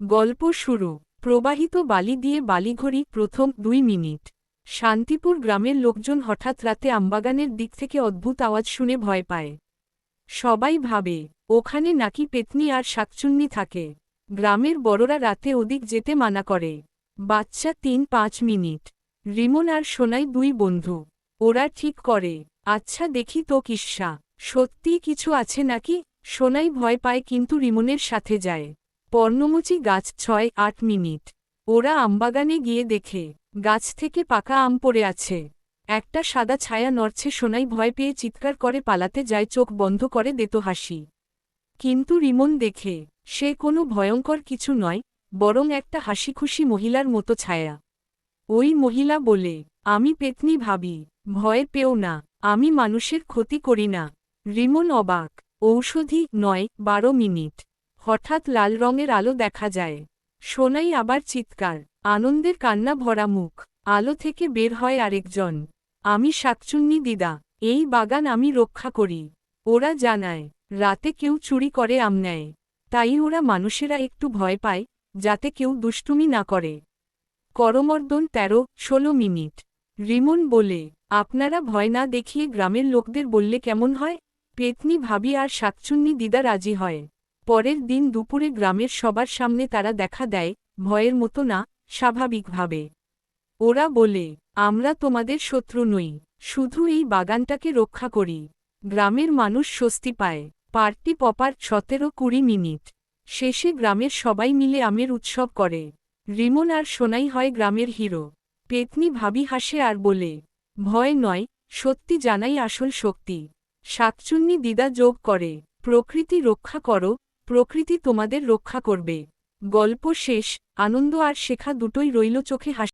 গল্প শুরু। প্রবাহিত বালি দিয়ে বালিঘড়ি। প্রথম 2 মিনিট। শান্তিপুর গ্রামের লোকজন হঠাৎ রাতে আমবাগানের দিক থেকে অদ্ভুত আওয়াজ শুনে ভয় পায়। সবাই ভাবে ওখানে নাকি পেতনি আর শাকচুন্নি থাকে। গ্রামের বড়রা রাতে ওদিক যেতে মানা করে। বাচ্চা 3-5 মিনিট। রিমন আর সোনাই 2 বন্ধু। ওরা ঠিক করে, আচ্ছা দেখি তো কিস্সা, সত্যিই কিছু আছে নাকি। সোনাই ভয় পায় কিন্তু রিমনের সাথে যায়। পর্ণমোচী গাছ 6-8 মিনিট। ওরা আমবাগানে গিয়ে দেখে গাছ থেকে পাকা আম পড়ে আছে। একটা সাদা ছায়া নড়ছে। সোনাই ভয় পেয়ে চিৎকার করে পালাতে যায়, চোখ বন্ধ করে দেত হাসি। কিন্তু রিমন দেখে সে কোনো ভয়ঙ্কর কিছু নয়, বরং একটা হাসিখুশি মহিলার মতো ছায়া। ওই মহিলা বলে, আমি পেতনি ভাবি, ভয় পেও না, আমি মানুষের ক্ষতি করি না। রিমন অবাক। ঔষধি 9-12 মিনিট। হঠাৎ লাল রঙের আলো দেখা যায়। সোনাই আবার চিৎকার, আনন্দের কান্না ভরা মুখ। আলো থেকে বের হয় আরেকজন। আমি শাকচুন্নি দিদা, এই বাগান আমি রক্ষা করি। ওরা জানায় রাতে কেউ চুরি করে আম নেয়, তাই ওরা মানুষেরা একটু ভয় পায়, যাতে কেউ দুষ্টুমি না করে। করমর্দন 13-16 মিনিট। রিমন বলে, আপনারা ভয় না দেখিয়ে গ্রামের লোকদের বললে কেমন হয়। পেতনি ভাবি আর শাকচুন্নি দিদা রাজি হয়। পরের দিন দুপুরে গ্রামের সবার সামনে তারা দেখা দেয়, ভয়ের মতো না, স্বাভাবিকভাবে। ওরা বলে, আমরা তোমাদের শত্রু নই, শুধু এই বাগানটাকে রক্ষা করি। গ্রামের মানুষ স্বস্তি পায়। Party popper 17-20 minute. শেষে গ্রামের সবাই মিলে আমের উৎসব করে। রিমন আর সোনাই হয় গ্রামের হিরো। পেতনি ভাবি হাসে আর বলে, ভয় নয়, সত্যি জানাই আসল শক্তি। শাকচুন্নি দিদা যোগ করে, প্রকৃতি রক্ষা করো, প্রকৃতি তোমাদের রক্ষা করবে। গল্প শেষ। আনন্দ আর শেখা দুটোই রইল চোখে হাসি।